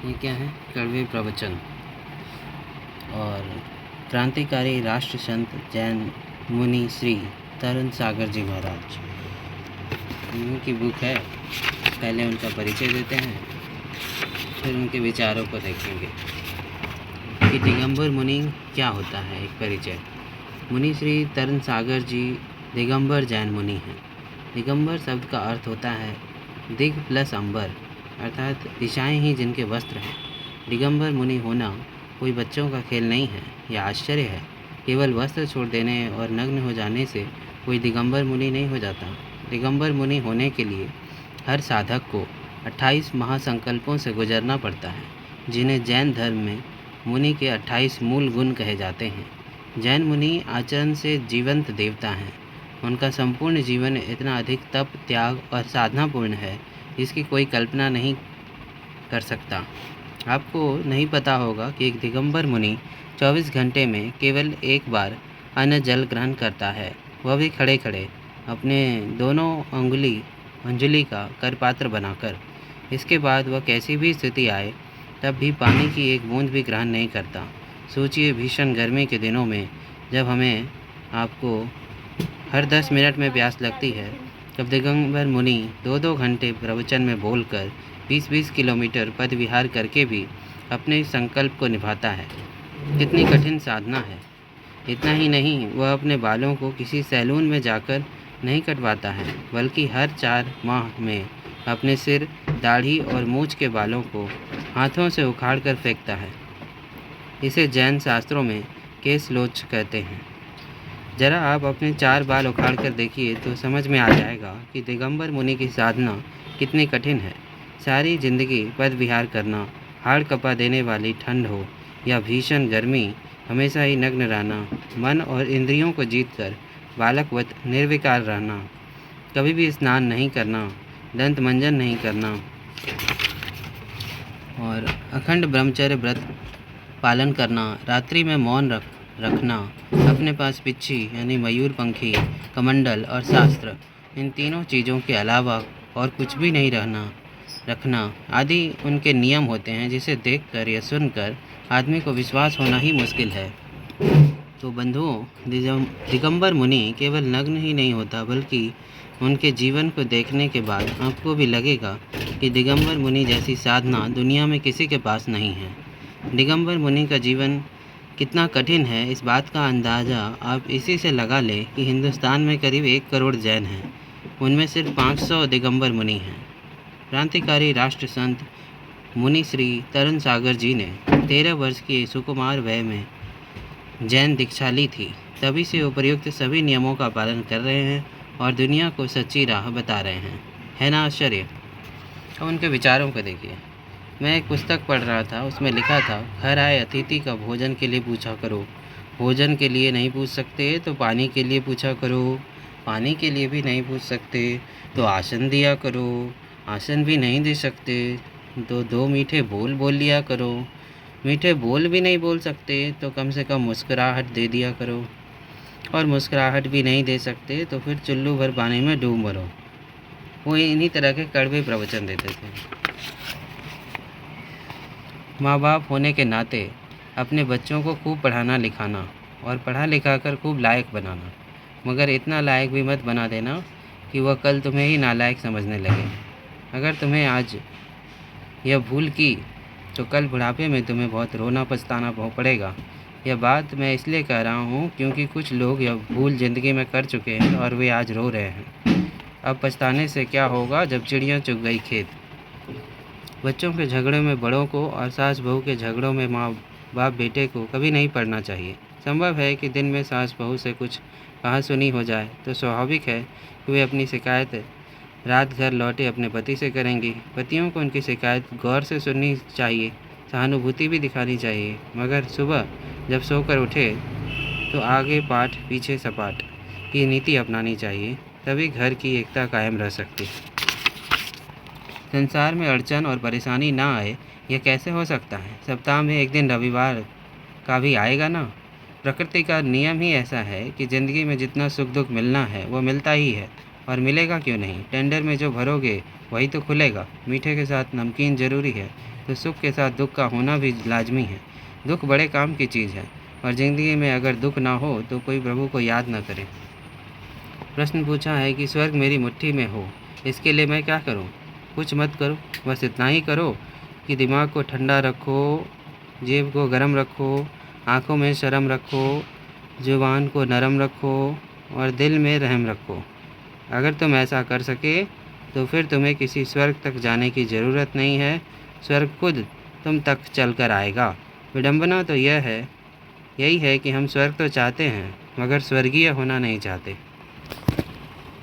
ये क्या है? कड़वे प्रवचन। और क्रांतिकारी राष्ट्र संत जैन मुनि श्री तरुण सागर जी महाराज, इनकी बुक है। पहले उनका परिचय देते हैं, फिर उनके विचारों को देखेंगे कि दिगंबर मुनि क्या होता है। एक परिचय। मुनि श्री तरुण सागर जी दिगंबर जैन मुनि हैं। दिगंबर शब्द का अर्थ होता है दिग प्लस अंबर, अर्थात दिशाएं ही जिनके वस्त्र हैं। दिगंबर मुनि होना कोई बच्चों का खेल नहीं है या आश्चर्य है। केवल वस्त्र छोड़ देने और नग्न हो जाने से कोई दिगंबर मुनि नहीं हो जाता। दिगंबर मुनि होने के लिए हर साधक को 28 महासंकल्पों से गुजरना पड़ता है, जिन्हें जैन धर्म में मुनि के 28 मूल गुण कहे जाते हैं। जैन मुनि आचरण से जीवंत देवता हैं। उनका संपूर्ण जीवन इतना अधिक तप, त्याग और साधनापूर्ण है जिसकी कोई कल्पना नहीं कर सकता। आपको नहीं पता होगा कि एक दिगंबर मुनि 24 घंटे में केवल एक बार अन्न जल ग्रहण करता है, वह भी खड़े खड़े अपने दोनों अंजुली का करपात्र बनाकर। इसके बाद वह कैसी भी स्थिति आए तब भी पानी की एक बूंद भी ग्रहण नहीं करता। सोचिए, भीषण गर्मी के दिनों में जब आपको हर 10 मिनट में प्यास लगती है, तब दिगंबर मुनि 2-2 घंटे प्रवचन में बोलकर 20-20 किलोमीटर पद विहार करके भी अपने संकल्प को निभाता है। कितनी कठिन साधना है। इतना ही नहीं, वह अपने बालों को किसी सैलून में जाकर नहीं कटवाता है, बल्कि हर 4 माह में अपने सिर, दाढ़ी और मूछ के बालों को हाथों से उखाड़ कर फेंकता है। इसे जैन शास्त्रों में केशलोच कहते हैं। जरा आप अपने 4 बाल उखाड़ कर देखिए तो समझ में आ जाएगा कि दिगंबर मुनि की साधना कितनी कठिन है। सारी जिंदगी पद विहार करना, हाड़ कपा देने वाली ठंड हो या भीषण गर्मी, हमेशा ही नग्न रहना, मन और इंद्रियों को जीतकर बालकवत निर्विकार रहना, कभी भी स्नान नहीं करना, दंत मंजन नहीं करना और अखंड ब्रह्मचर्य व्रत पालन करना, रात्रि में मौन रखना, अपने पास पिच्छी यानी मयूर पंखी, कमंडल और शास्त्र, इन तीनों चीज़ों के अलावा और कुछ भी नहीं रखना आदि उनके नियम होते हैं, जिसे देखकर या सुनकर आदमी को विश्वास होना ही मुश्किल है। तो बंधुओं, दिगंबर मुनि केवल नग्न ही नहीं होता, बल्कि उनके जीवन को देखने के बाद आपको भी लगेगा कि दिगंबर मुनि जैसी साधना दुनिया में किसी के पास नहीं है। दिगंबर मुनि का जीवन कितना कठिन है, इस बात का अंदाज़ा आप इसी से लगा लें कि हिंदुस्तान में करीब 1 करोड़ जैन हैं, उनमें सिर्फ 500 दिगंबर मुनि हैं। क्रांतिकारी राष्ट्र संत मुनि श्री तरुण सागर जी ने 13 वर्ष की सुकुमार वय में जैन दीक्षा ली थी। तभी से उपर्युक्त सभी नियमों का पालन कर रहे हैं और दुनिया को सच्ची राह बता रहे हैं। है ना आश्चर्य? अब उनके विचारों को देखिए। मैं एक पुस्तक पढ़ रहा था, उसमें लिखा था, घर आए अतिथि का भोजन के लिए पूछा करो। भोजन के लिए नहीं पूछ सकते तो पानी के लिए पूछा करो। पानी के लिए भी नहीं पूछ सकते तो आसन दिया करो। आसन भी नहीं दे सकते तो 2 मीठे बोल बोल लिया करो। मीठे बोल भी नहीं बोल सकते तो कम से कम मुस्कुराहट दे दिया करो। और मुस्कुराहट भी नहीं दे सकते तो फिर चुल्लू भर पानी में डूब मरो। वो इन्हीं तरह के कड़वे प्रवचन देते थे। माँ बाप होने के नाते अपने बच्चों को खूब पढ़ाना लिखाना और पढ़ा लिखा कर खूब लायक बनाना, मगर इतना लायक भी मत बना देना कि वह कल तुम्हें ही नालायक समझने लगे। अगर तुम्हें आज यह भूल की तो कल बुढ़ापे में तुम्हें बहुत रोना पछताना पड़ेगा। यह बात मैं इसलिए कह रहा हूँ क्योंकि कुछ लोग यह भूल ज़िंदगी में कर चुके हैं और वे आज रो रहे हैं। अब पछताने से क्या होगा जब चिड़ियाँ चुग गई खेत। बच्चों के झगड़ों में बड़ों को और सास बहू के झगड़ों में माँ बाप बेटे को कभी नहीं पढ़ना चाहिए। संभव है कि दिन में सास बहू से कुछ कहा सुनी हो जाए तो स्वाभाविक है कि वे अपनी शिकायत रात घर लौटे अपने पति से करेंगी। पतियों को उनकी शिकायत गौर से सुननी चाहिए, सहानुभूति भी दिखानी चाहिए, मगर सुबह जब सोकर उठे तो आगे पाठ पीछे सपाट की नीति अपनानी चाहिए। तभी घर की एकता कायम रह सकती है। संसार में अड़चन और परेशानी ना आए, यह कैसे हो सकता है? सप्ताह में एक दिन रविवार का भी आएगा ना। प्रकृति का नियम ही ऐसा है कि ज़िंदगी में जितना सुख दुख मिलना है वो मिलता ही है, और मिलेगा क्यों नहीं। टेंडर में जो भरोगे वही तो खुलेगा। मीठे के साथ नमकीन ज़रूरी है, तो सुख के साथ दुख का होना भी लाजमी है। दुख बड़े काम की चीज़ है और ज़िंदगी में अगर दुख ना हो तो कोई प्रभु को याद ना करे। प्रश्न पूछा है कि स्वर्ग मेरी मुट्ठी में हो, इसके लिए मैं क्या करूं? कुछ मत करो, बस इतना ही करो कि दिमाग को ठंडा रखो, जेब को गर्म रखो, आँखों में शर्म रखो, ज़ुबान को नरम रखो और दिल में रहम रखो। अगर तुम ऐसा कर सके तो फिर तुम्हें किसी स्वर्ग तक जाने की ज़रूरत नहीं है, स्वर्ग खुद तुम तक चल कर आएगा। विडंबना तो यही है कि हम स्वर्ग तो चाहते हैं मगर स्वर्गीय होना नहीं चाहते।